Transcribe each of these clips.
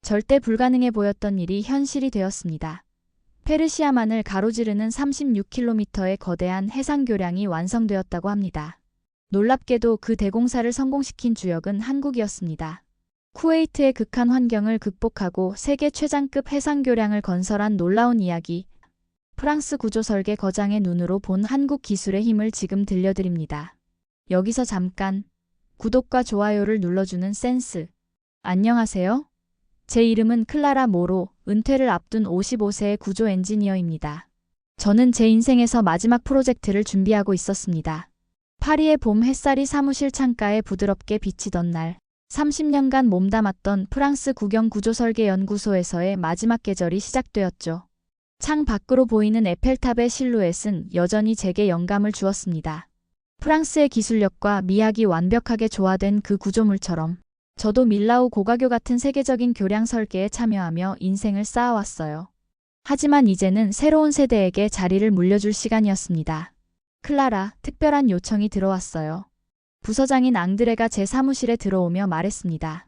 절대 불가능해 보였던 일이 현실이 되었습니다. 페르시아만을 가로지르는 36km의 거대한 해상교량이 완성되었다고 합니다. 놀랍게도 그 대공사를 성공시킨 주역은 한국이었습니다. 쿠웨이트의 극한 환경을 극복하고 세계 최장급 해상교량을 건설한 놀라운 이야기. 프랑스 구조설계 거장의 눈으로 본 한국 기술의 힘을 지금 들려드립니다. 여기서 잠깐 구독과 좋아요를 눌러주는 센스. 안녕하세요. 제 이름은 클라라 모로, 은퇴를 앞둔 55세의 구조 엔지니어입니다. 저는 제 인생에서 마지막 프로젝트를 준비하고 있었습니다. 파리의 봄 햇살이 사무실 창가에 부드럽게 비치던 날, 30년간 몸담았던 프랑스 국영 구조설계 연구소에서의 마지막 계절이 시작되었죠. 창 밖으로 보이는 에펠탑의 실루엣은 여전히 제게 영감을 주었습니다. 프랑스의 기술력과 미학이 완벽하게 조화된 그 구조물처럼 저도 밀라우 고가교 같은 세계적인 교량 설계에 참여하며 인생을 쌓아왔어요. 하지만 이제는 새로운 세대에게 자리를 물려줄 시간이었습니다. 클라라, 특별한 요청이 들어왔어요. 부서장인 앙드레가 제 사무실에 들어오며 말했습니다.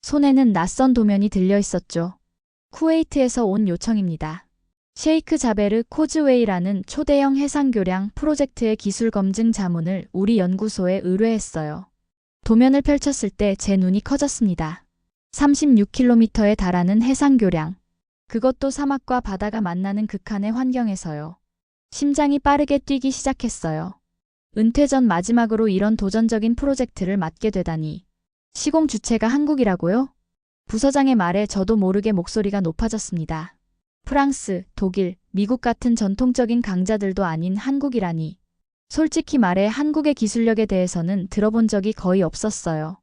손에는 낯선 도면이 들려 있었죠. 쿠웨이트에서 온 요청입니다. 셰이크 자베르 코즈웨이라는 초대형 해상교량 프로젝트의 기술 검증 자문을 우리 연구소에 의뢰했어요. 도면을 펼쳤을 때 제 눈이 커졌습니다. 36km에 달하는 해상교량. 그것도 사막과 바다가 만나는 극한의 환경에서요. 심장이 빠르게 뛰기 시작했어요. 은퇴 전 마지막으로 이런 도전적인 프로젝트를 맡게 되다니. 시공 주체가 한국이라고요? 부서장의 말에 저도 모르게 목소리가 높아졌습니다. 프랑스, 독일, 미국 같은 전통적인 강자들도 아닌 한국이라니. 솔직히 말해 한국의 기술력에 대해서는 들어본 적이 거의 없었어요.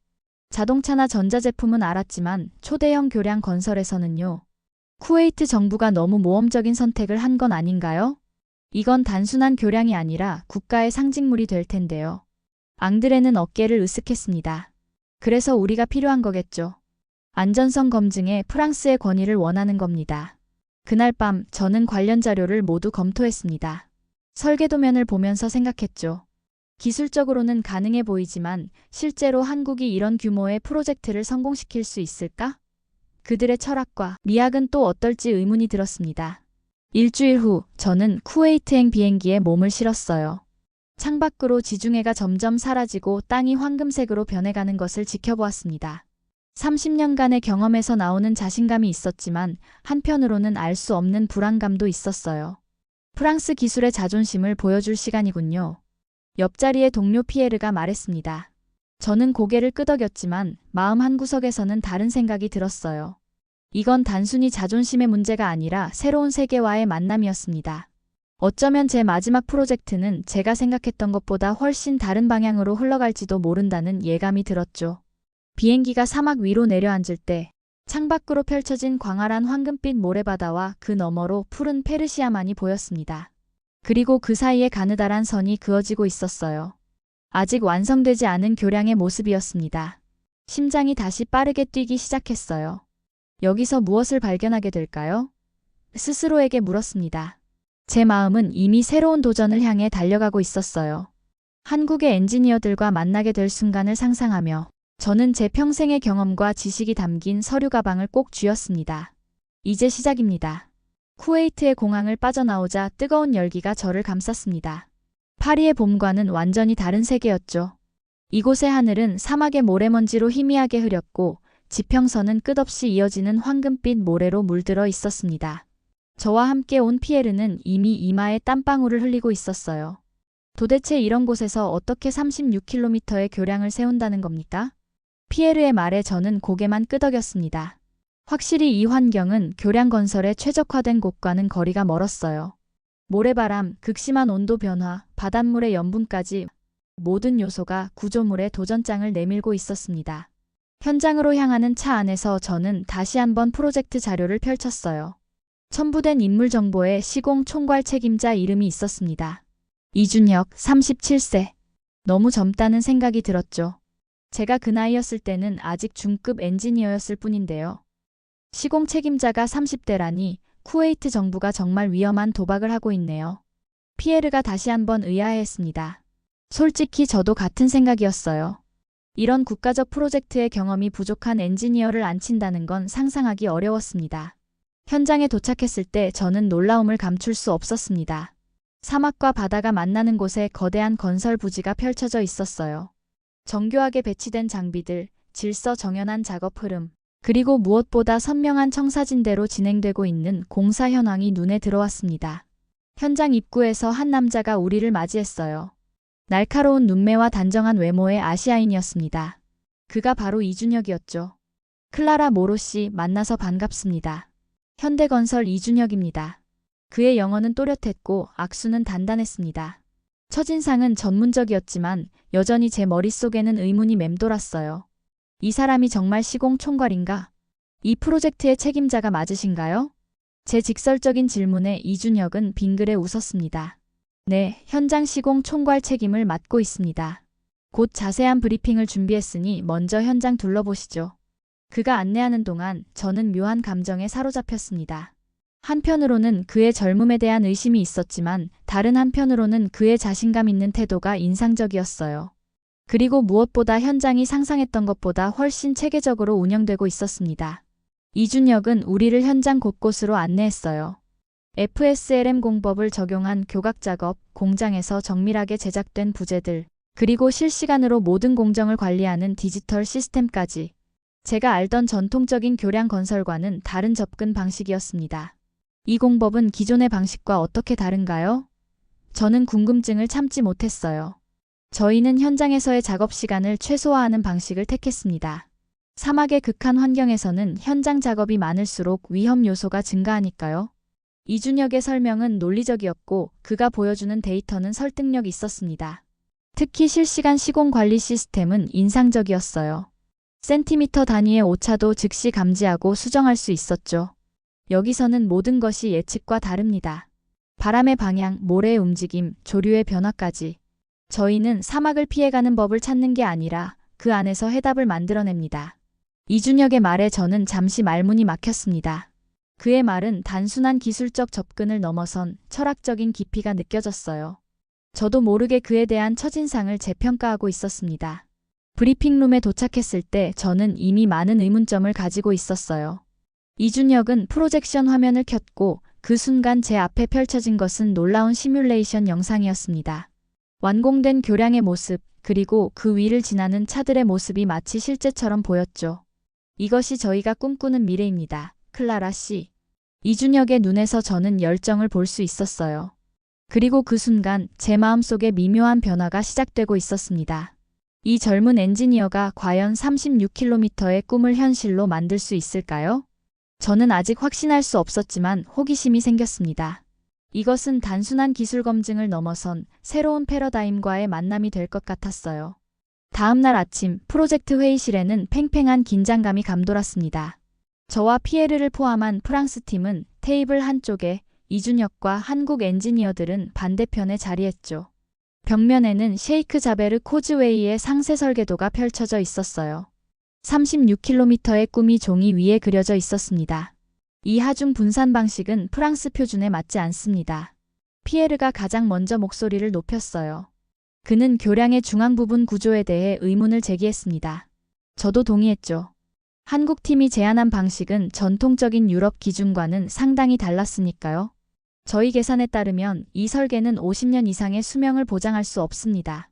자동차나 전자제품은 알았지만 초대형 교량 건설에서는요. 쿠웨이트 정부가 너무 모험적인 선택을 한 건 아닌가요? 이건 단순한 교량이 아니라 국가의 상징물이 될 텐데요. 앙드레는 어깨를 으쓱했습니다. 그래서 우리가 필요한 거겠죠. 안전성 검증에 프랑스의 권위를 원하는 겁니다. 그날 밤 저는 관련 자료를 모두 검토했습니다. 설계도면을 보면서 생각했죠. 기술적으로는 가능해 보이지만 실제로 한국이 이런 규모의 프로젝트를 성공시킬 수 있을까? 그들의 철학과 미학은 또 어떨지 의문이 들었습니다. 일주일 후 저는 쿠웨이트행 비행기에 몸을 실었어요. 창밖으로 지중해가 점점 사라지고 땅이 황금색으로 변해가는 것을 지켜보았습니다. 30년간의 경험에서 나오는 자신감이 있었지만 한편으로는 알 수 없는 불안감도 있었어요. 프랑스 기술의 자존심을 보여줄 시간이군요. 옆자리의 동료 피에르가 말했습니다. 저는 고개를 끄덕였지만 마음 한구석에서는 다른 생각이 들었어요. 이건 단순히 자존심의 문제가 아니라 새로운 세계와의 만남이었습니다. 어쩌면 제 마지막 프로젝트는 제가 생각했던 것보다 훨씬 다른 방향으로 흘러갈지도 모른다는 예감이 들었죠. 비행기가 사막 위로 내려앉을 때 창밖으로 펼쳐진 광활한 황금빛 모래바다와 그 너머로 푸른 페르시아만이 보였습니다. 그리고 그 사이에 가느다란 선이 그어지고 있었어요. 아직 완성되지 않은 교량의 모습이었습니다. 심장이 다시 빠르게 뛰기 시작했어요. 여기서 무엇을 발견하게 될까요? 스스로에게 물었습니다. 제 마음은 이미 새로운 도전을 향해 달려가고 있었어요. 한국의 엔지니어들과 만나게 될 순간을 상상하며 저는 제 평생의 경험과 지식이 담긴 서류 가방을 꼭 쥐었습니다. 이제 시작입니다. 쿠웨이트의 공항을 빠져나오자 뜨거운 열기가 저를 감쌌습니다. 파리의 봄과는 완전히 다른 세계였죠. 이곳의 하늘은 사막의 모래먼지로 희미하게 흐렸고 지평선은 끝없이 이어지는 황금빛 모래로 물들어 있었습니다. 저와 함께 온 피에르는 이미 이마에 땀방울을 흘리고 있었어요. 도대체 이런 곳에서 어떻게 36km의 교량을 세운다는 겁니까? 피에르의 말에 저는 고개만 끄덕였습니다. 확실히 이 환경은 교량 건설에 최적화된 곳과는 거리가 멀었어요. 모래바람, 극심한 온도 변화, 바닷물의 염분까지 모든 요소가 구조물의 도전장을 내밀고 있었습니다. 현장으로 향하는 차 안에서 저는 다시 한번 프로젝트 자료를 펼쳤어요. 첨부된 인물 정보에 시공 총괄 책임자 이름이 있었습니다. 이준혁, 37세. 너무 젊다는 생각이 들었죠. 제가 그 나이였을 때는 아직 중급 엔지니어였을 뿐인데요. 시공 책임자가 30대라니 쿠웨이트 정부가 정말 위험한 도박을 하고 있네요. 피에르가 다시 한번 의아해했습니다. 솔직히 저도 같은 생각이었어요. 이런 국가적 프로젝트의 경험이 부족한 엔지니어를 앉힌다는 건 상상하기 어려웠습니다. 현장에 도착했을 때 저는 놀라움을 감출 수 없었습니다. 사막과 바다가 만나는 곳에 거대한 건설 부지가 펼쳐져 있었어요. 정교하게 배치된 장비들, 질서정연한 작업 흐름, 그리고 무엇보다 선명한 청사진대로 진행되고 있는 공사 현황이 눈에 들어왔습니다. 현장 입구에서 한 남자가 우리를 맞이했어요. 날카로운 눈매와 단정한 외모의 아시아인이었습니다. 그가 바로 이준혁이었죠. 클라라 모로 씨, 만나서 반갑습니다. 현대건설 이준혁입니다. 그의 영어는 또렷했고 악수는 단단했습니다. 첫인상은 전문적이었지만 여전히 제 머릿속에는 의문이 맴돌았어요. 이 사람이 정말 시공 총괄인가? 이 프로젝트의 책임자가 맞으신가요? 제 직설적인 질문에 이준혁은 빙그레 웃었습니다. 네, 현장 시공 총괄 책임을 맡고 있습니다. 곧 자세한 브리핑을 준비했으니 먼저 현장 둘러보시죠. 그가 안내하는 동안 저는 묘한 감정에 사로잡혔습니다. 한편으로는 그의 젊음에 대한 의심이 있었지만 다른 한편으로는 그의 자신감 있는 태도가 인상적이었어요. 그리고 무엇보다 현장이 상상했던 것보다 훨씬 체계적으로 운영되고 있었습니다. 이준혁은 우리를 현장 곳곳으로 안내했어요. FSLM 공법을 적용한 교각 작업, 공장에서 정밀하게 제작된 부재들, 그리고 실시간으로 모든 공정을 관리하는 디지털 시스템까지. 제가 알던 전통적인 교량 건설과는 다른 접근 방식이었습니다. 이 공법은 기존의 방식과 어떻게 다른가요? 저는 궁금증을 참지 못했어요. 저희는 현장에서의 작업 시간을 최소화하는 방식을 택했습니다. 사막의 극한 환경에서는 현장 작업이 많을수록 위험 요소가 증가하니까요. 이준혁의 설명은 논리적이었고 그가 보여주는 데이터는 설득력 있었습니다. 특히 실시간 시공 관리 시스템은 인상적이었어요. 센티미터 단위의 오차도 즉시 감지하고 수정할 수 있었죠. 여기서는 모든 것이 예측과 다릅니다. 바람의 방향, 모래의 움직임, 조류의 변화까지. 저희는 사막을 피해가는 법을 찾는 게 아니라 그 안에서 해답을 만들어냅니다. 이준혁의 말에 저는 잠시 말문이 막혔습니다. 그의 말은 단순한 기술적 접근을 넘어선 철학적인 깊이가 느껴졌어요. 저도 모르게 그에 대한 첫인상을 재평가하고 있었습니다. 브리핑룸에 도착했을 때 저는 이미 많은 의문점을 가지고 있었어요. 이준혁은 프로젝션 화면을 켰고 그 순간 제 앞에 펼쳐진 것은 놀라운 시뮬레이션 영상이었습니다. 완공된 교량의 모습, 그리고 그 위를 지나는 차들의 모습이 마치 실제처럼 보였죠. 이것이 저희가 꿈꾸는 미래입니다. 클라라 씨. 이준혁의 눈에서 저는 열정을 볼 수 있었어요. 그리고 그 순간 제 마음속에 미묘한 변화가 시작되고 있었습니다. 이 젊은 엔지니어가 과연 36km의 꿈을 현실로 만들 수 있을까요? 저는 아직 확신할 수 없었지만 호기심이 생겼습니다. 이것은 단순한 기술 검증을 넘어선 새로운 패러다임과의 만남이 될 것 같았어요. 다음 날 아침 프로젝트 회의실에는 팽팽한 긴장감이 감돌았습니다. 저와 피에르를 포함한 프랑스 팀은 테이블 한쪽에, 이준혁과 한국 엔지니어들은 반대편에 자리했죠. 벽면에는 셰이크 자베르 코즈웨이의 상세 설계도가 펼쳐져 있었어요. 36km의 꿈이 종이 위에 그려져 있었습니다. 이 하중 분산 방식은 프랑스 표준에 맞지 않습니다. 피에르가 가장 먼저 목소리를 높였어요. 그는 교량의 중앙 부분 구조에 대해 의문을 제기했습니다. 저도 동의했죠. 한국 팀이 제안한 방식은 전통적인 유럽 기준과는 상당히 달랐으니까요. 저희 계산에 따르면 이 설계는 50년 이상의 수명을 보장할 수 없습니다.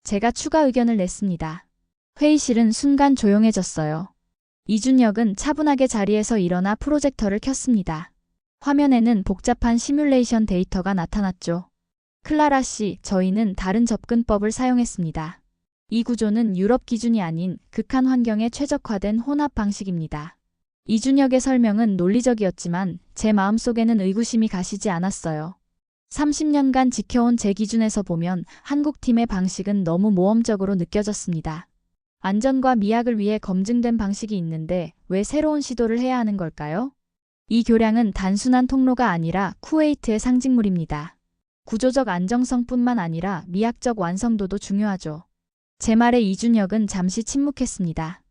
제가 추가 의견을 냈습니다. 회의실은 순간 조용해졌어요. 이준혁은 차분하게 자리에서 일어나 프로젝터를 켰습니다. 화면에는 복잡한 시뮬레이션 데이터가 나타났죠. 클라라 씨, 저희는 다른 접근법을 사용했습니다. 이 구조는 유럽 기준이 아닌 극한 환경에 최적화된 혼합 방식입니다. 이준혁의 설명은 논리적이었지만 제 마음속에는 의구심이 가시지 않았어요. 30년간 지켜온 제 기준에서 보면 한국팀의 방식은 너무 모험적으로 느껴졌습니다. 안전과 미학을 위해 검증된 방식이 있는데 왜 새로운 시도를 해야 하는 걸까요? 이 교량은 단순한 통로가 아니라 쿠웨이트의 상징물입니다. 구조적 안정성뿐만 아니라 미학적 완성도도 중요하죠. 제 말에 이준혁은 잠시 침묵했습니다.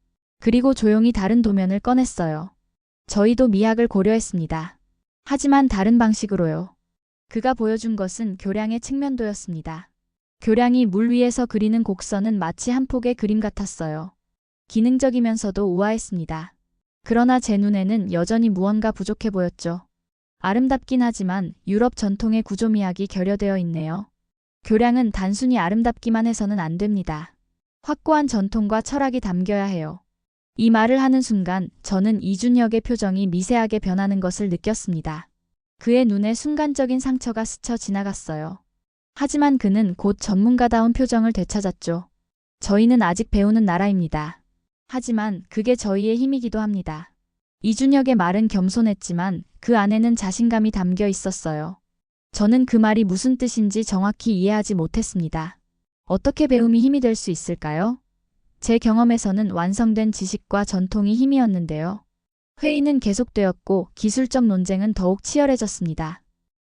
그리고 조용히 다른 도면을 꺼냈어요. 저희도 미학을 고려했습니다. 하지만 다른 방식으로요. 그가 보여준 것은 교량의 측면도였습니다. 교량이 물 위에서 그리는 곡선은 마치 한 폭의 그림 같았어요. 기능적이면서도 우아했습니다. 그러나 제 눈에는 여전히 무언가 부족해 보였죠. 아름답긴 하지만 유럽 전통의 구조미학이 결여되어 있네요. 교량은 단순히 아름답기만 해서는 안 됩니다. 확고한 전통과 철학이 담겨야 해요. 이 말을 하는 순간 저는 이준혁의 표정이 미세하게 변하는 것을 느꼈습니다. 그의 눈에 순간적인 상처가 스쳐 지나갔어요. 하지만 그는 곧 전문가다운 표정을 되찾았죠. 저희는 아직 배우는 나라입니다. 하지만 그게 저희의 힘이기도 합니다. 이준혁의 말은 겸손했지만 그 안에는 자신감이 담겨 있었어요. 저는 그 말이 무슨 뜻인지 정확히 이해하지 못했습니다. 어떻게 배움이 힘이 될 수 있을까요? 제 경험에서는 완성된 지식과 전통이 힘이었는데요. 회의는 계속되었고 기술적 논쟁은 더욱 치열해졌습니다.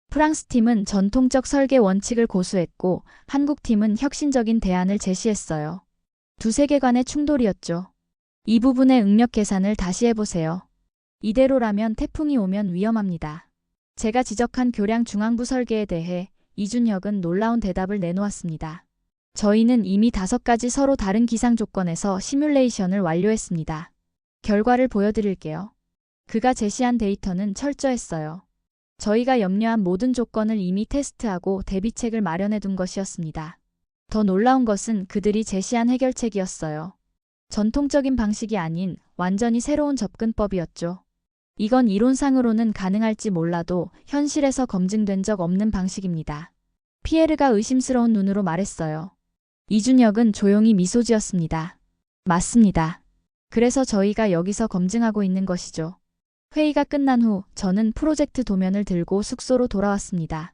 프랑스 팀은 전통적 설계 원칙을 고수했고 한국 팀은 혁신적인 대안을 제시했어요. 두 세계관의 충돌이었죠. 이 부분의 응력 계산을 다시 해보세요. 이대로라면 태풍이 오면 위험합니다. 제가 지적한 교량 중앙부 설계에 대해 이준혁은 놀라운 대답을 내놓았습니다. 저희는 이미 5가지 서로 다른 기상 조건에서 시뮬레이션을 완료했습니다. 결과를 보여드릴게요. 그가 제시한 데이터는 철저했어요. 저희가 염려한 모든 조건을 이미 테스트하고 대비책을 마련해둔 것이었습니다. 더 놀라운 것은 그들이 제시한 해결책이었어요. 전통적인 방식이 아닌 완전히 새로운 접근법이었죠. 이건 이론상으로는 가능할지 몰라도 현실에서 검증된 적 없는 방식입니다. 피에르가 의심스러운 눈으로 말했어요. 이준혁은 조용히 미소 지었습니다. 맞습니다. 그래서 저희가 여기서 검증하고 있는 것이죠. 회의가 끝난 후 저는 프로젝트 도면을 들고 숙소로 돌아왔습니다.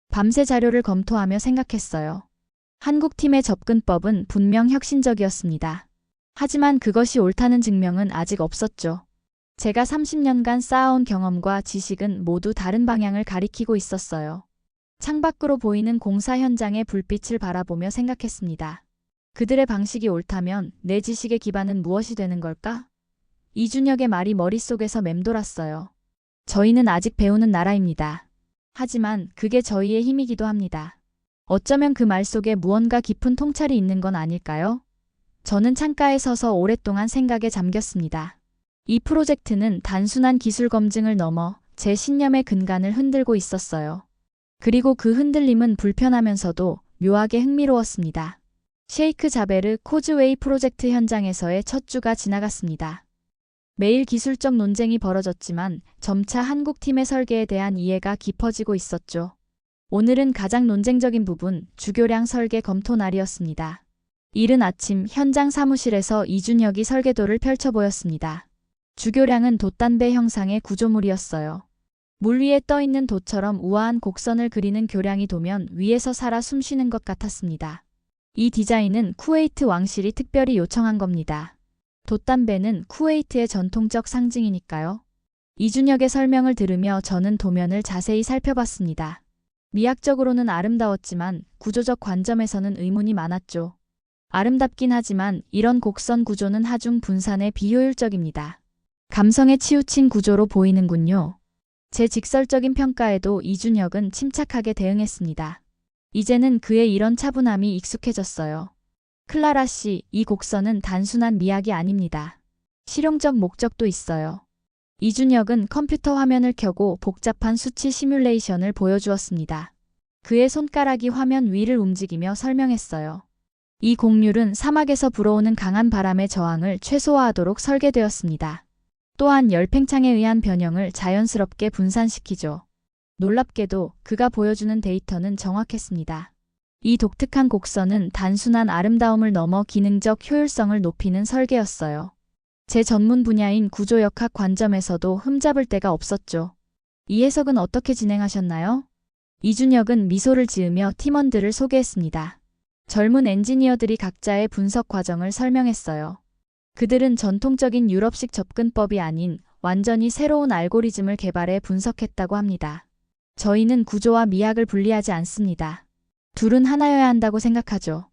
밤새 자료를 검토하며 생각했어요. 한국팀의 접근법은 분명 혁신적이었습니다. 하지만 그것이 옳다는 증명은 아직 없었죠. 제가 30년간 쌓아온 경험과 지식은 모두 다른 방향을 가리키고 있었어요. 창밖으로 보이는 공사 현장의 불빛을 바라보며 생각했습니다. 그들의 방식이 옳다면 내 지식의 기반은 무엇이 되는 걸까? 이준혁의 말이 머릿속에서 맴돌았어요. 저희는 아직 배우는 나라입니다. 하지만 그게 저희의 힘이기도 합니다. 어쩌면 그 말 속에 무언가 깊은 통찰이 있는 건 아닐까요? 저는 창가에 서서 오랫동안 생각에 잠겼습니다. 이 프로젝트는 단순한 기술 검증을 넘어 제 신념의 근간을 흔들고 있었어요. 그리고 그 흔들림은 불편하면서도 묘하게 흥미로웠습니다. 셰이크 자베르 코즈웨이 프로젝트 현장에서의 첫 주가 지나갔습니다. 매일 기술적 논쟁이 벌어졌지만 점차 한국팀의 설계에 대한 이해가 깊어지고 있었죠. 오늘은 가장 논쟁적인 부분, 주교량 설계 검토 날이었습니다. 이른 아침 현장 사무실에서 이준혁이 설계도를 펼쳐 보였습니다. 주교량은 돛단배 형상의 구조물이었어요. 물 위에 떠있는 돛처럼 우아한 곡선을 그리는 교량이 도면 위에서 살아 숨쉬는 것 같았습니다. 이 디자인은 쿠웨이트 왕실이 특별히 요청한 겁니다. 돛단배는 쿠웨이트의 전통적 상징이니까요. 이준혁의 설명을 들으며 저는 도면을 자세히 살펴봤습니다. 미학적으로는 아름다웠지만 구조적 관점에서는 의문이 많았죠. 아름답긴 하지만 이런 곡선 구조는 하중 분산에 비효율적입니다. 감성에 치우친 구조로 보이는군요. 제 직설적인 평가에도 이준혁은 침착하게 대응했습니다. 이제는 그의 이런 차분함이 익숙해졌어요. 클라라 씨, 이 곡선은 단순한 미학이 아닙니다. 실용적 목적도 있어요. 이준혁은 컴퓨터 화면을 켜고 복잡한 수치 시뮬레이션을 보여주었습니다. 그의 손가락이 화면 위를 움직이며 설명했어요. 이 곡률은 사막에서 불어오는 강한 바람의 저항을 최소화하도록 설계되었습니다. 또한 열팽창에 의한 변형을 자연스럽게 분산시키죠. 놀랍게도 그가 보여주는 데이터는 정확했습니다. 이 독특한 곡선은 단순한 아름다움을 넘어 기능적 효율성을 높이는 설계였어요. 제 전문 분야인 구조역학 관점에서도 흠잡을 데가 없었죠. 이 해석은 어떻게 진행하셨나요? 이준혁은 미소를 지으며 팀원들을 소개했습니다. 젊은 엔지니어들이 각자의 분석 과정을 설명했어요. 그들은 전통적인 유럽식 접근법이 아닌 완전히 새로운 알고리즘을 개발해 분석했다고 합니다. 저희는 구조와 미학을 분리하지 않습니다. 둘은 하나여야 한다고 생각하죠.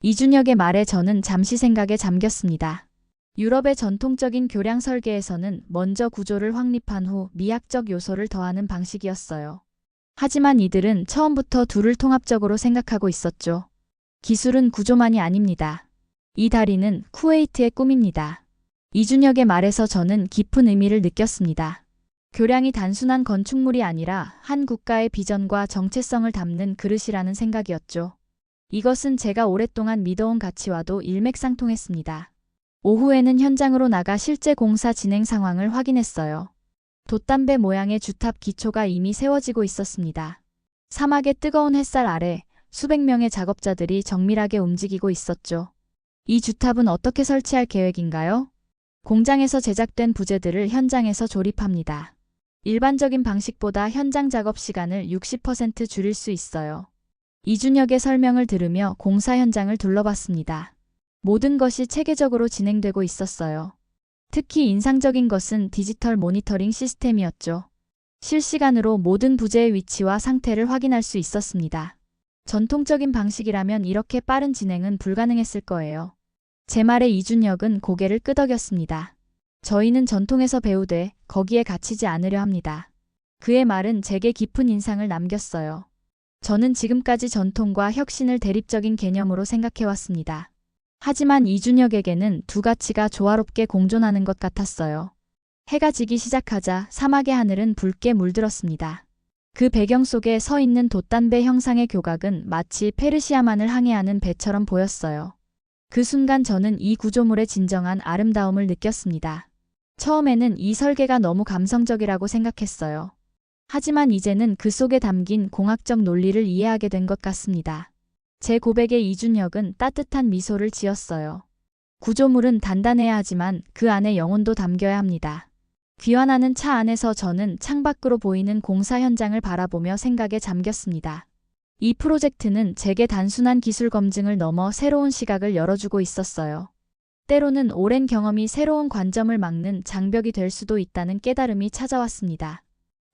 이준혁의 말에 저는 잠시 생각에 잠겼습니다. 유럽의 전통적인 교량 설계에서는 먼저 구조를 확립한 후 미학적 요소를 더하는 방식이었어요. 하지만 이들은 처음부터 둘을 통합적으로 생각하고 있었죠. 기술은 구조만이 아닙니다. 이 다리는 쿠웨이트의 꿈입니다. 이준혁의 말에서 저는 깊은 의미를 느꼈습니다. 교량이 단순한 건축물이 아니라 한 국가의 비전과 정체성을 담는 그릇이라는 생각이었죠. 이것은 제가 오랫동안 믿어온 가치와도 일맥상통했습니다. 오후에는 현장으로 나가 실제 공사 진행 상황을 확인했어요. 돛담배 모양의 주탑 기초가 이미 세워지고 있었습니다. 사막의 뜨거운 햇살 아래 수백 명의 작업자들이 정밀하게 움직이고 있었죠. 이 주탑은 어떻게 설치할 계획인가요? 공장에서 제작된 부재들을 현장에서 조립합니다. 일반적인 방식보다 현장 작업 시간을 60% 줄일 수 있어요. 이준혁의 설명을 들으며 공사 현장을 둘러봤습니다. 모든 것이 체계적으로 진행되고 있었어요. 특히 인상적인 것은 디지털 모니터링 시스템이었죠. 실시간으로 모든 부재의 위치와 상태를 확인할 수 있었습니다. 전통적인 방식이라면 이렇게 빠른 진행은 불가능했을 거예요. 제 말에 이준혁은 고개를 끄덕였습니다. 저희는 전통에서 배우되 거기에 갇히지 않으려 합니다. 그의 말은 제게 깊은 인상을 남겼어요. 저는 지금까지 전통과 혁신을 대립적인 개념으로 생각해왔습니다. 하지만 이준혁에게는 두 가치가 조화롭게 공존하는 것 같았어요. 해가 지기 시작하자 사막의 하늘은 붉게 물들었습니다. 그 배경 속에 서 있는 돛담배 형상의 교각은 마치 페르시아만을 항해하는 배처럼 보였어요. 그 순간 저는 이 구조물의 진정한 아름다움을 느꼈습니다. 처음에는 이 설계가 너무 감성적이라고 생각했어요. 하지만 이제는 그 속에 담긴 공학적 논리를 이해하게 된 것 같습니다. 제 고백에 이준혁은 따뜻한 미소를 지었어요. 구조물은 단단해야 하지만 그 안에 영혼도 담겨야 합니다. 귀환하는 차 안에서 저는 창밖으로 보이는 공사 현장을 바라보며 생각에 잠겼습니다. 이 프로젝트는 제게 단순한 기술 검증을 넘어 새로운 시각을 열어주고 있었어요. 때로는 오랜 경험이 새로운 관점을 막는 장벽이 될 수도 있다는 깨달음이 찾아왔습니다.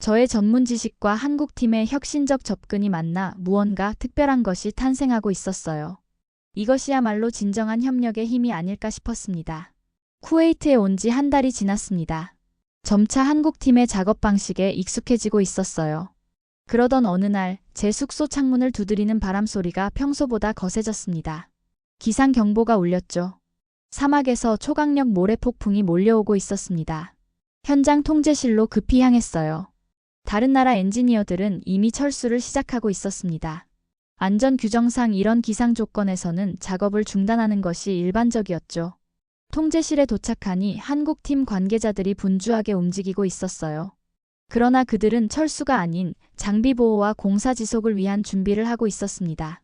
저의 전문 지식과 한국팀의 혁신적 접근이 만나 무언가 특별한 것이 탄생하고 있었어요. 이것이야말로 진정한 협력의 힘이 아닐까 싶었습니다. 쿠웨이트에 온 지 한 달이 지났습니다. 점차 한국팀의 작업 방식에 익숙해지고 있었어요. 그러던 어느 날 제 숙소 창문을 두드리는 바람 소리가 평소보다 거세졌습니다. 기상경보가 울렸죠. 사막에서 초강력 모래 폭풍이 몰려오고 있었습니다. 현장 통제실로 급히 향했어요. 다른 나라 엔지니어들은 이미 철수를 시작하고 있었습니다. 안전 규정상 이런 기상 조건에서는 작업을 중단하는 것이 일반적이었죠. 통제실에 도착하니 한국팀 관계자들이 분주하게 움직이고 있었어요. 그러나 그들은 철수가 아닌 장비 보호와 공사 지속을 위한 준비를 하고 있었습니다.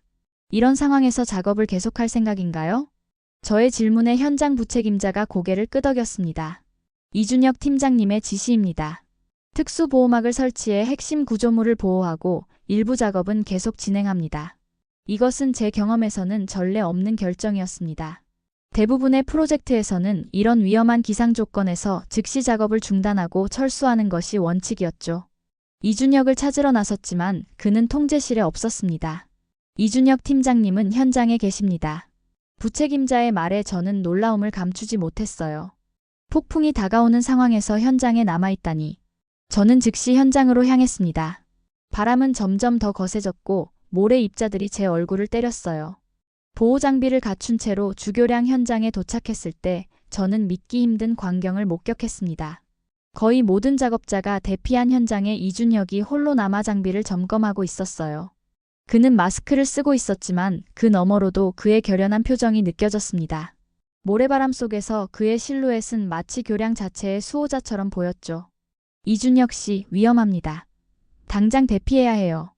이런 상황에서 작업을 계속할 생각인가요? 저의 질문에 현장 부책임자가 고개를 끄덕였습니다. 이준혁 팀장님의 지시입니다. 특수보호막을 설치해 핵심 구조물을 보호하고 일부 작업은 계속 진행합니다. 이것은 제 경험에서는 전례 없는 결정이었습니다. 대부분의 프로젝트에서는 이런 위험한 기상 조건에서 즉시 작업을 중단하고 철수하는 것이 원칙이었죠. 이준혁을 찾으러 나섰지만 그는 통제실에 없었습니다. 이준혁 팀장님은 현장에 계십니다. 부책임자의 말에 저는 놀라움을 감추지 못했어요. 폭풍이 다가오는 상황에서 현장에 남아있다니. 저는 즉시 현장으로 향했습니다. 바람은 점점 더 거세졌고 모래 입자들이 제 얼굴을 때렸어요. 보호 장비를 갖춘 채로 주교량 현장에 도착했을 때 저는 믿기 힘든 광경을 목격했습니다. 거의 모든 작업자가 대피한 현장에 이준혁이 홀로 남아 장비를 점검하고 있었어요. 그는 마스크를 쓰고 있었지만 그 너머로도 그의 결연한 표정이 느껴졌습니다. 모래바람 속에서 그의 실루엣은 마치 교량 자체의 수호자처럼 보였죠. 이준혁 씨, 위험합니다. 당장 대피해야 해요.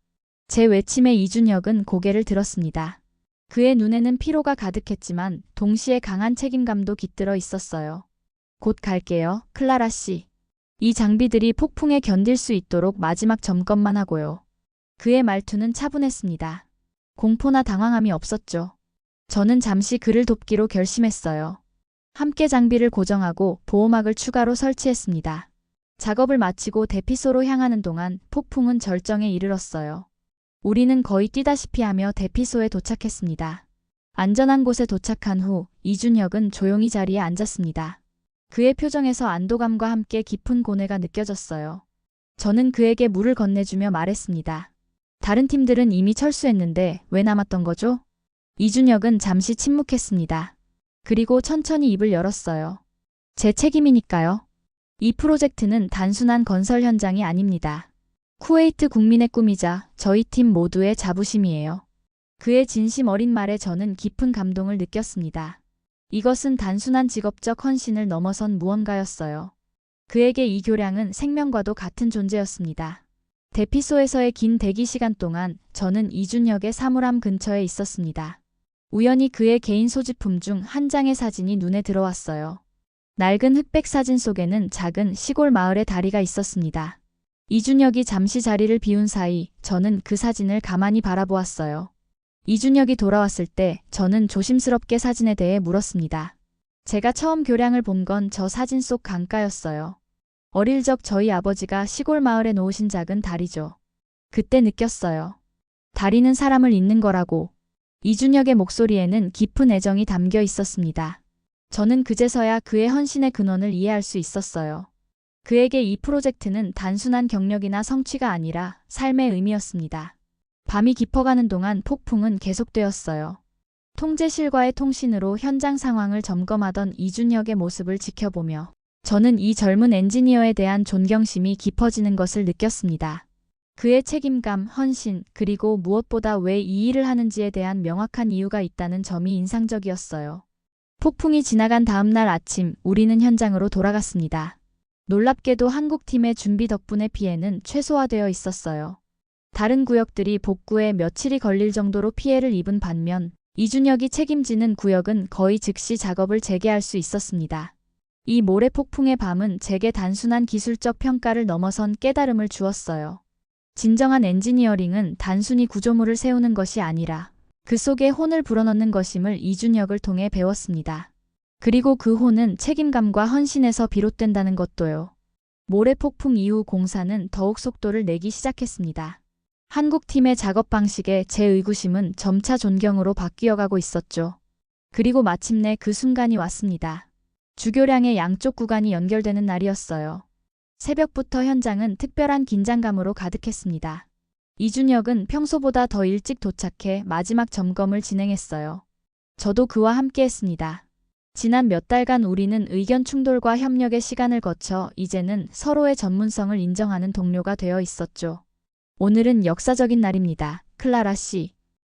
제 외침에 이준혁은 고개를 들었습니다. 그의 눈에는 피로가 가득했지만 동시에 강한 책임감도 깃들어 있었어요. 곧 갈게요, 클라라 씨. 이 장비들이 폭풍에 견딜 수 있도록 마지막 점검만 하고요. 그의 말투는 차분했습니다. 공포나 당황함이 없었죠. 저는 잠시 그를 돕기로 결심했어요. 함께 장비를 고정하고 보호막을 추가로 설치했습니다. 작업을 마치고 대피소로 향하는 동안 폭풍은 절정에 이르렀어요. 우리는 거의 뛰다시피 하며 대피소에 도착했습니다. 안전한 곳에 도착한 후 이준혁은 조용히 자리에 앉았습니다. 그의 표정에서 안도감과 함께 깊은 고뇌가 느껴졌어요. 저는 그에게 물을 건네주며 말했습니다. 다른 팀들은 이미 철수했는데 왜 남았던 거죠? 이준혁은 잠시 침묵했습니다. 그리고 천천히 입을 열었어요. 제 책임이니까요. 이 프로젝트는 단순한 건설 현장이 아닙니다. 쿠웨이트 국민의 꿈이자 저희 팀 모두의 자부심이에요. 그의 진심 어린 말에 저는 깊은 감동을 느꼈습니다. 이것은 단순한 직업적 헌신을 넘어선 무언가였어요. 그에게 이 교량은 생명과도 같은 존재였습니다. 대피소에서의 긴 대기 시간 동안 저는 이준혁의 사물함 근처에 있었습니다. 우연히 그의 개인 소지품 중 한 장의 사진이 눈에 들어왔어요. 낡은 흑백 사진 속에는 작은 시골 마을의 다리가 있었습니다. 이준혁이 잠시 자리를 비운 사이 저는 그 사진을 가만히 바라보았어요. 이준혁이 돌아왔을 때 저는 조심스럽게 사진에 대해 물었습니다. 제가 처음 교량을 본 건 저 사진 속 강가였어요. 어릴 적 저희 아버지가 시골 마을에 놓으신 작은 다리죠. 그때 느꼈어요. 다리는 사람을 잇는 거라고. 이준혁의 목소리에는 깊은 애정이 담겨 있었습니다. 저는 그제서야 그의 헌신의 근원을 이해할 수 있었어요. 그에게 이 프로젝트는 단순한 경력이나 성취가 아니라 삶의 의미였습니다. 밤이 깊어가는 동안 폭풍은 계속되었어요. 통제실과의 통신으로 현장 상황을 점검하던 이준혁의 모습을 지켜보며 저는 이 젊은 엔지니어에 대한 존경심이 깊어지는 것을 느꼈습니다. 그의 책임감, 헌신, 그리고 무엇보다 왜 이 일을 하는지에 대한 명확한 이유가 있다는 점이 인상적이었어요. 폭풍이 지나간 다음 날 아침, 우리는 현장으로 돌아갔습니다. 놀랍게도 한국팀의 준비 덕분에 피해는 최소화되어 있었어요. 다른 구역들이 복구에 며칠이 걸릴 정도로 피해를 입은 반면 이준혁이 책임지는 구역은 거의 즉시 작업을 재개할 수 있었습니다. 이 모래폭풍의 밤은 제게 단순한 기술적 평가를 넘어선 깨달음을 주었어요. 진정한 엔지니어링은 단순히 구조물을 세우는 것이 아니라 그 속에 혼을 불어넣는 것임을 이준혁을 통해 배웠습니다. 그리고 그 혼은 책임감과 헌신에서 비롯된다는 것도요. 모래폭풍 이후 공사는 더욱 속도를 내기 시작했습니다. 한국팀의 작업 방식에 제 의구심은 점차 존경으로 바뀌어가고 있었죠. 그리고 마침내 그 순간이 왔습니다. 주교량의 양쪽 구간이 연결되는 날이었어요. 새벽부터 현장은 특별한 긴장감으로 가득했습니다. 이준혁은 평소보다 더 일찍 도착해 마지막 점검을 진행했어요. 저도 그와 함께 했습니다. 지난 몇 달간 우리는 의견 충돌과 협력의 시간을 거쳐 이제는 서로의 전문성을 인정하는 동료가 되어 있었죠. 오늘은 역사적인 날입니다. 클라라 씨.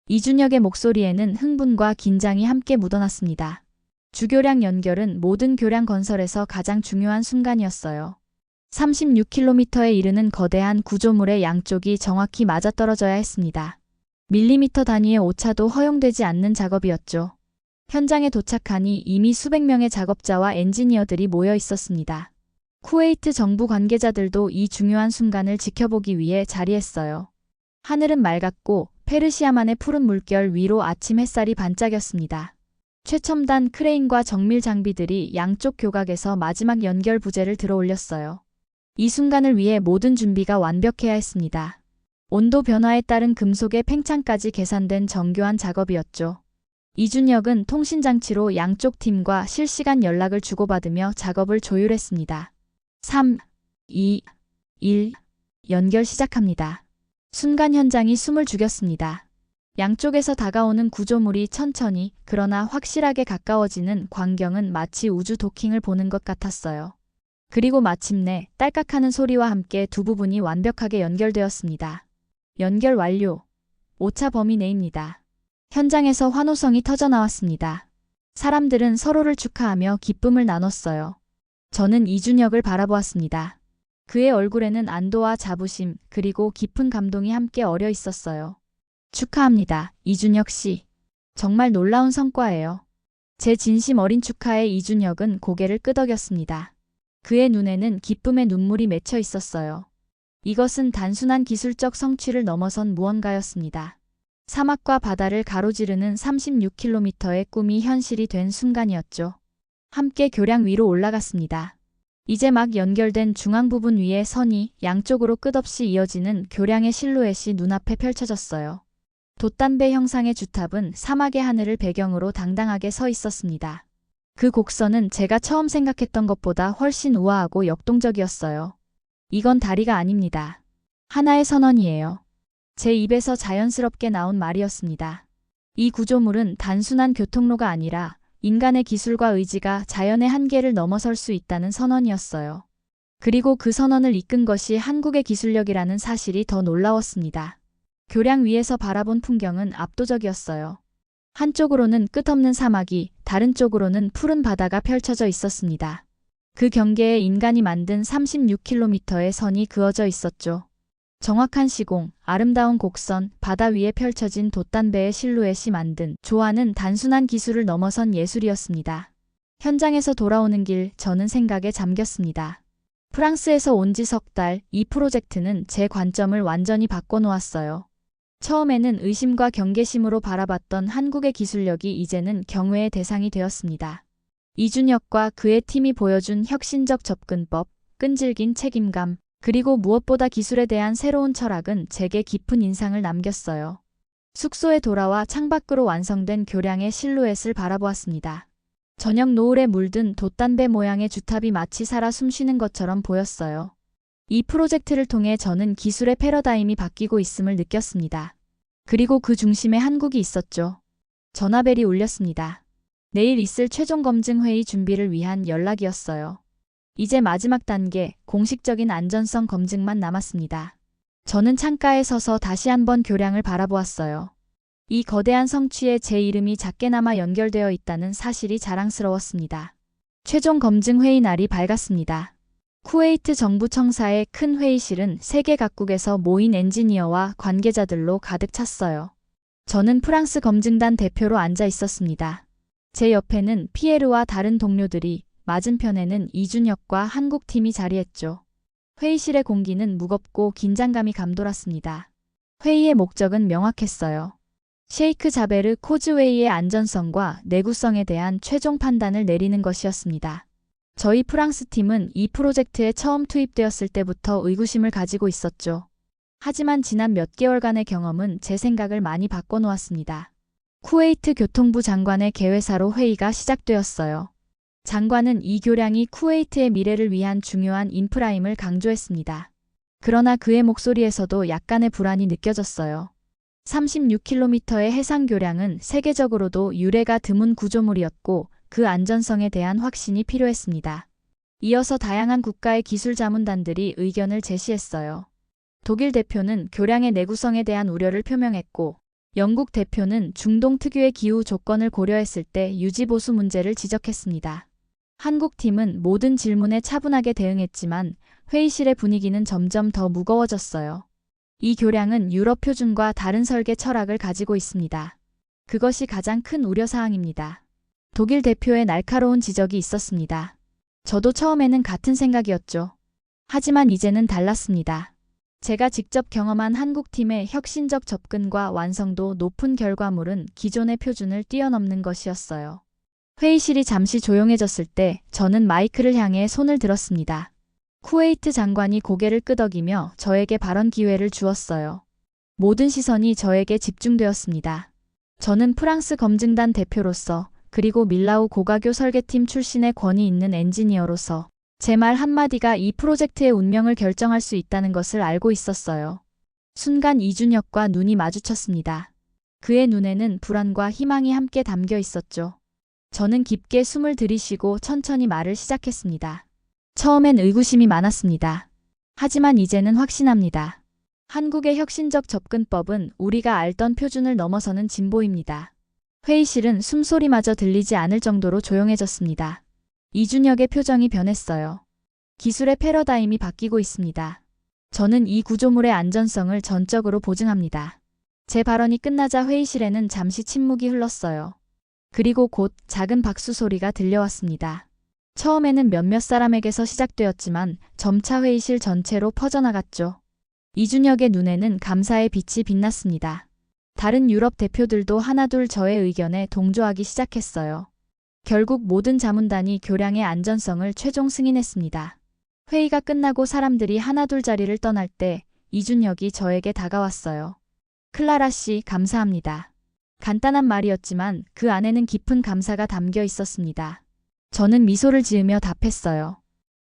이준혁의 목소리에는 흥분과 긴장이 함께 묻어났습니다. 주교량 연결은 모든 교량 건설에서 가장 중요한 순간이었어요. 36km에 이르는 거대한 구조물의 양쪽이 정확히 맞아떨어져야 했습니다. 밀리미터 단위의 오차도 허용되지 않는 작업이었죠. 현장에 도착하니 이미 수백 명의 작업자와 엔지니어들이 모여 있었습니다. 쿠웨이트 정부 관계자들도 이 중요한 순간을 지켜보기 위해 자리했어요. 하늘은 맑았고 페르시아만의 푸른 물결 위로 아침 햇살이 반짝였습니다. 최첨단 크레인과 정밀 장비들이 양쪽 교각에서 마지막 연결 부재를 들어올렸어요. 이 순간을 위해 모든 준비가 완벽해야 했습니다. 온도 변화에 따른 금속의 팽창까지 계산된 정교한 작업이었죠. 이준혁은 통신장치로 양쪽 팀과 실시간 연락을 주고받으며 작업을 조율했습니다. 3, 2, 1, 연결 시작합니다. 순간 현장이 숨을 죽였습니다. 양쪽에서 다가오는 구조물이 천천히 그러나 확실하게 가까워지는 광경은 마치 우주 도킹을 보는 것 같았어요. 그리고 마침내 딸깍하는 소리와 함께 두 부분이 완벽하게 연결되었습니다. 연결 완료. 오차 범위 내입니다. 현장에서 환호성이 터져나왔습니다. 사람들은 서로를 축하하며 기쁨을 나눴어요. 저는 이준혁을 바라보았습니다. 그의 얼굴에는 안도와 자부심 그리고 깊은 감동이 함께 어려 있었어요. 축하합니다, 이준혁 씨. 정말 놀라운 성과예요. 제 진심 어린 축하에 이준혁은 고개를 끄덕였습니다. 그의 눈에는 기쁨의 눈물이 맺혀 있었어요. 이것은 단순한 기술적 성취를 넘어선 무언가였습니다. 사막과 바다를 가로지르는 36km의 꿈이 현실이 된 순간이었죠. 함께 교량 위로 올라갔습니다. 이제 막 연결된 중앙 부분 위에 선이 양쪽으로 끝없이 이어지는 교량의 실루엣이 눈앞에 펼쳐졌어요. 돛담배 형상의 주탑은 사막의 하늘을 배경으로 당당하게 서 있었습니다. 그 곡선은 제가 처음 생각했던 것보다 훨씬 우아하고 역동적이었어요. 이건 다리가 아닙니다. 하나의 선언이에요. 제 입에서 자연스럽게 나온 말이었습니다. 이 구조물은 단순한 교통로가 아니라 인간의 기술과 의지가 자연의 한계를 넘어설 수 있다는 선언이었어요. 그리고 그 선언을 이끈 것이 한국의 기술력이라는 사실이 더 놀라웠습니다. 교량 위에서 바라본 풍경은 압도적이었어요. 한쪽으로는 끝없는 사막이, 다른 쪽으로는 푸른 바다가 펼쳐져 있었습니다. 그 경계에 인간이 만든 36km의 선이 그어져 있었죠. 정확한 시공, 아름다운 곡선, 바다 위에 펼쳐진 돛단배의 실루엣이 만든 조화는 단순한 기술을 넘어선 예술이었습니다. 현장에서 돌아오는 길, 저는 생각에 잠겼습니다. 프랑스에서 온 지 석 달, 이 프로젝트는 제 관점을 완전히 바꿔놓았어요. 처음에는 의심과 경계심으로 바라봤던 한국의 기술력이 이제는 경외의 대상이 되었습니다. 이준혁과 그의 팀이 보여준 혁신적 접근법, 끈질긴 책임감, 그리고 무엇보다 기술에 대한 새로운 철학은 제게 깊은 인상을 남겼어요. 숙소에 돌아와 창밖으로 완성된 교량의 실루엣을 바라보았습니다. 저녁 노을에 물든 돛단배 모양의 주탑이 마치 살아 숨쉬는 것처럼 보였어요. 이 프로젝트를 통해 저는 기술의 패러다임이 바뀌고 있음을 느꼈습니다. 그리고 그 중심에 한국이 있었죠. 전화벨이 울렸습니다. 내일 있을 최종 검증 회의 준비를 위한 연락이었어요. 이제 마지막 단계, 공식적인 안전성 검증만 남았습니다. 저는 창가에 서서 다시 한번 교량을 바라보았어요. 이 거대한 성취에 제 이름이 작게나마 연결되어 있다는 사실이 자랑스러웠습니다. 최종 검증 회의 날이 밝았습니다. 쿠웨이트 정부 청사의 큰 회의실은 세계 각국에서 모인 엔지니어와 관계자들로 가득 찼어요. 저는 프랑스 검증단 대표로 앉아 있었습니다. 제 옆에는 피에르와 다른 동료들이, 맞은편에는 이준혁과 한국팀이 자리했죠. 회의실의 공기는 무겁고 긴장감이 감돌았습니다. 회의의 목적은 명확했어요. 셰이크 자베르 코즈웨이의 안전성과 내구성에 대한 최종 판단을 내리는 것이었습니다. 저희 프랑스 팀은 이 프로젝트에 처음 투입되었을 때부터 의구심을 가지고 있었죠. 하지만 지난 몇 개월간의 경험은 제 생각을 많이 바꿔놓았습니다. 쿠웨이트 교통부 장관의 개회사로 회의가 시작되었어요. 장관은 이 교량이 쿠웨이트의 미래를 위한 중요한 인프라임을 강조했습니다. 그러나 그의 목소리에서도 약간의 불안이 느껴졌어요. 36km의 해상 교량은 세계적으로도 유례가 드문 구조물이었고 그 안전성에 대한 확신이 필요했습니다. 이어서 다양한 국가의 기술 자문단들이 의견을 제시했어요. 독일 대표는 교량의 내구성에 대한 우려를 표명했고, 영국 대표는 중동 특유의 기후 조건을 고려했을 때 유지보수 문제를 지적했습니다. 한국 팀은 모든 질문에 차분하게 대응했지만 회의실의 분위기는 점점 더 무거워졌어요. 이 교량은 유럽 표준과 다른 설계 철학을 가지고 있습니다. 그것이 가장 큰 우려사항입니다. 독일 대표의 날카로운 지적이 있었습니다. 저도 처음에는 같은 생각이었죠. 하지만 이제는 달랐습니다. 제가 직접 경험한 한국팀의 혁신적 접근과 완성도 높은 결과물은 기존의 표준을 뛰어넘는 것이었어요. 회의실이 잠시 조용해졌을 때 저는 마이크를 향해 손을 들었습니다. 쿠웨이트 장관이 고개를 끄덕이며 저에게 발언 기회를 주었어요. 모든 시선이 저에게 집중되었습니다. 저는 프랑스 검증단 대표로서, 그리고 밀라우 고가교 설계팀 출신의 권위 있는 엔지니어로서 제 말 한마디가 이 프로젝트의 운명을 결정할 수 있다는 것을 알고 있었어요. 순간 이준혁과 눈이 마주쳤습니다. 그의 눈에는 불안과 희망이 함께 담겨 있었죠. 저는 깊게 숨을 들이쉬고 천천히 말을 시작했습니다. 처음엔 의구심이 많았습니다. 하지만 이제는 확신합니다. 한국의 혁신적 접근법은 우리가 알던 표준을 넘어서는 진보입니다. 회의실은 숨소리마저 들리지 않을 정도로 조용해졌습니다. 이준혁의 표정이 변했어요. 기술의 패러다임이 바뀌고 있습니다. 저는 이 구조물의 안전성을 전적으로 보증합니다. 제 발언이 끝나자 회의실에는 잠시 침묵이 흘렀어요. 그리고 곧 작은 박수 소리가 들려왔습니다. 처음에는 몇몇 사람에게서 시작되었지만 점차 회의실 전체로 퍼져나갔죠. 이준혁의 눈에는 감사의 빛이 빛났습니다. 다른 유럽 대표들도 하나둘 저의 의견에 동조하기 시작했어요. 결국 모든 자문단이 교량의 안전성을 최종 승인했습니다. 회의가 끝나고 사람들이 하나둘 자리를 떠날 때 이준혁이 저에게 다가왔어요. 클라라 씨, 감사합니다. 간단한 말이었지만 그 안에는 깊은 감사가 담겨 있었습니다. 저는 미소를 지으며 답했어요.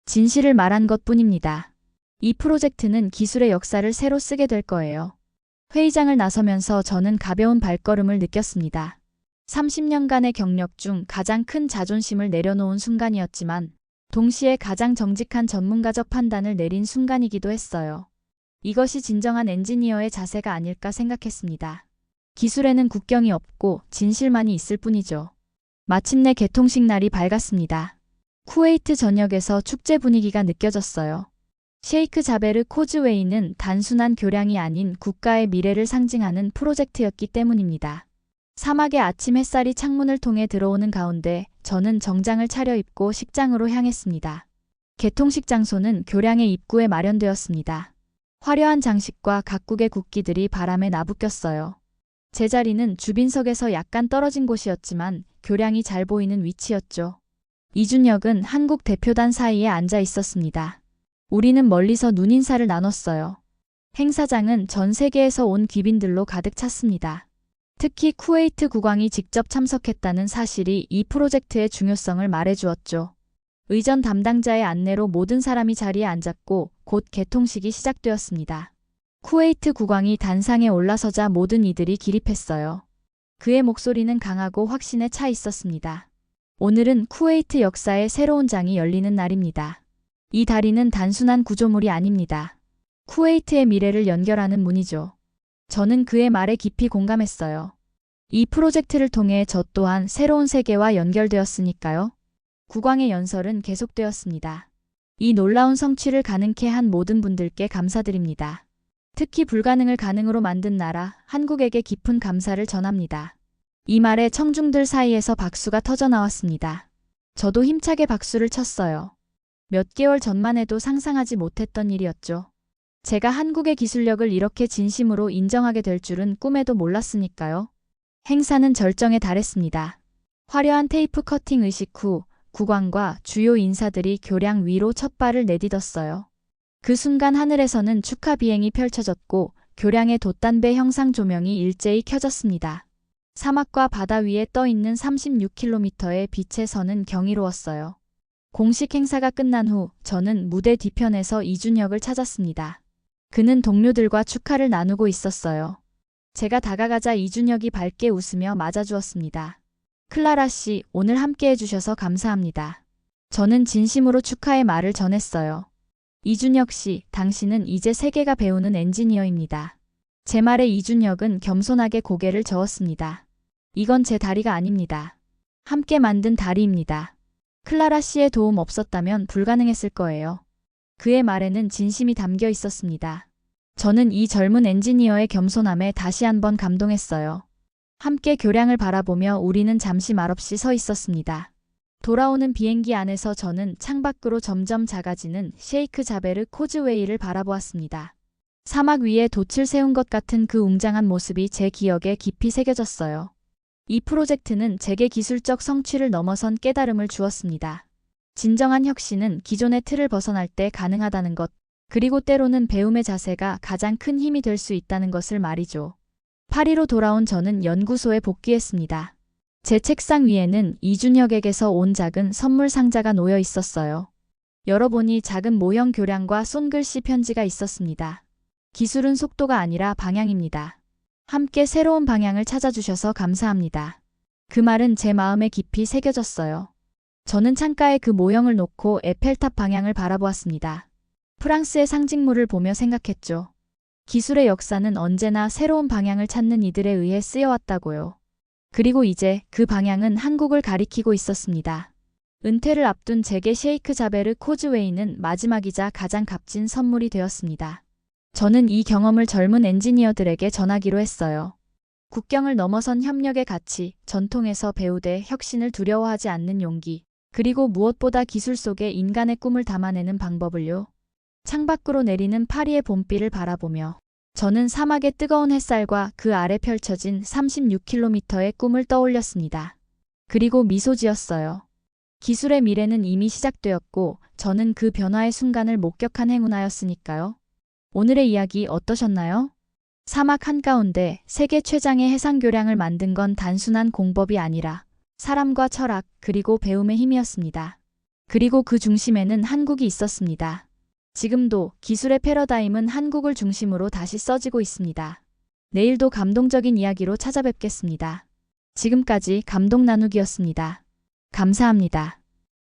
진실을 말한 것뿐입니다. 이 프로젝트는 기술의 역사를 새로 쓰게 될 거예요. 회의장을 나서면서 저는 가벼운 발걸음을 느꼈습니다. 30년간의 경력 중 가장 큰 자존심을 내려놓은 순간이었지만 동시에 가장 정직한 전문가적 판단을 내린 순간이기도 했어요. 이것이 진정한 엔지니어의 자세가 아닐까 생각했습니다. 기술에는 국경이 없고 진실만이 있을 뿐이죠. 마침내 개통식 날이 밝았습니다. 쿠웨이트 전역에서 축제 분위기가 느껴졌어요. 셰이크 자베르 코즈웨이는 단순한 교량이 아닌 국가의 미래를 상징하는 프로젝트였기 때문입니다. 사막의 아침 햇살이 창문을 통해 들어오는 가운데 저는 정장을 차려입고 식장으로 향했습니다. 개통식 장소는 교량의 입구에 마련되었습니다. 화려한 장식과 각국의 국기들이 바람에 나부꼈어요. 제 자리는 주빈석에서 약간 떨어진 곳이었지만 교량이 잘 보이는 위치였죠. 이준혁은 한국 대표단 사이에 앉아 있었습니다. 우리는 멀리서 눈인사를 나눴어요. 행사장은 전 세계에서 온 귀빈들로 가득 찼습니다. 특히 쿠웨이트 국왕이 직접 참석했다는 사실이 이 프로젝트의 중요성을 말해주었죠. 의전 담당자의 안내로 모든 사람이 자리에 앉았고 곧 개통식이 시작되었습니다. 쿠웨이트 국왕이 단상에 올라서자 모든 이들이 기립했어요. 그의 목소리는 강하고 확신에 차 있었습니다. 오늘은 쿠웨이트 역사의 새로운 장이 열리는 날입니다. 이 다리는 단순한 구조물이 아닙니다. 쿠웨이트의 미래를 연결하는 문이죠. 저는 그의 말에 깊이 공감했어요. 이 프로젝트를 통해 저 또한 새로운 세계와 연결되었으니까요. 국왕의 연설은 계속되었습니다. 이 놀라운 성취를 가능케 한 모든 분들께 감사드립니다. 특히 불가능을 가능으로 만든 나라 한국에게 깊은 감사를 전합니다. 이 말에 청중들 사이에서 박수가 터져 나왔습니다. 저도 힘차게 박수를 쳤어요. 몇 개월 전만 해도 상상하지 못했던 일이었죠. 제가 한국의 기술력을 이렇게 진심으로 인정하게 될 줄은 꿈에도 몰랐으니까요. 행사는 절정에 달했습니다. 화려한 테이프 커팅 의식 후 국왕과 주요 인사들이 교량 위로 첫 발을 내딛었어요. 그 순간 하늘에서는 축하 비행이 펼쳐졌고 교량의 돛단배 형상 조명이 일제히 켜졌습니다. 사막과 바다 위에 떠 있는 36km의 빛의 선은 경이로웠어요. 공식 행사가 끝난 후 저는 무대 뒤편에서 이준혁을 찾았습니다. 그는 동료들과 축하를 나누고 있었어요. 제가 다가가자 이준혁이 밝게 웃으며 맞아주었습니다. 클라라 씨, 오늘 함께 해주셔서 감사합니다. 저는 진심으로 축하의 말을 전했어요. 이준혁 씨, 당신은 이제 세계가 배우는 엔지니어입니다. 제 말에 이준혁은 겸손하게 고개를 저었습니다. 이건 제 다리가 아닙니다. 함께 만든 다리입니다. 클라라 씨의 도움 없었다면 불가능했을 거예요. 그의 말에는 진심이 담겨 있었습니다. 저는 이 젊은 엔지니어의 겸손함에 다시 한번 감동했어요. 함께 교량을 바라보며 우리는 잠시 말없이 서 있었습니다. 돌아오는 비행기 안에서 저는 창밖으로 점점 작아지는 셰이크 자베르 코즈웨이를 바라보았습니다. 사막 위에 돛을 세운 것 같은 그 웅장한 모습이 제 기억에 깊이 새겨졌어요. 이 프로젝트는 제게 기술적 성취를 넘어선 깨달음을 주었습니다. 진정한 혁신은 기존의 틀을 벗어날 때 가능하다는 것, 그리고 때로는 배움의 자세가 가장 큰 힘이 될 수 있다는 것을 말이죠. 파리로 돌아온 저는 연구소에 복귀했습니다. 제 책상 위에는 이준혁에게서 온 작은 선물 상자가 놓여 있었어요. 열어보니 작은 모형 교량과 손글씨 편지가 있었습니다. 기술은 속도가 아니라 방향입니다. 함께 새로운 방향을 찾아주셔서 감사합니다. 그 말은 제 마음에 깊이 새겨졌어요. 저는 창가에 그 모형을 놓고 에펠탑 방향을 바라보았습니다. 프랑스의 상징물을 보며 생각했죠. 기술의 역사는 언제나 새로운 방향을 찾는 이들에 의해 쓰여왔다고요. 그리고 이제 그 방향은 한국을 가리키고 있었습니다. 은퇴를 앞둔 제게 셰이크 자베르 코즈웨이는 마지막이자 가장 값진 선물이 되었습니다. 저는 이 경험을 젊은 엔지니어들에게 전하기로 했어요. 국경을 넘어선 협력의 가치, 전통에서 배우되 혁신을 두려워하지 않는 용기, 그리고 무엇보다 기술 속에 인간의 꿈을 담아내는 방법을요. 창밖으로 내리는 파리의 봄비를 바라보며 저는 사막의 뜨거운 햇살과 그 아래 펼쳐진 36km의 꿈을 떠올렸습니다. 그리고 미소 지었어요. 기술의 미래는 이미 시작되었고 저는 그 변화의 순간을 목격한 행운아였으니까요. 오늘의 이야기 어떠셨나요? 사막 한가운데 세계 최장의 해상교량을 만든 건 단순한 공법이 아니라 사람과 철학 그리고 배움의 힘이었습니다. 그리고 그 중심에는 한국이 있었습니다. 지금도 기술의 패러다임은 한국을 중심으로 다시 써지고 있습니다. 내일도 감동적인 이야기로 찾아뵙겠습니다. 지금까지 감동 나누기였습니다. 감사합니다.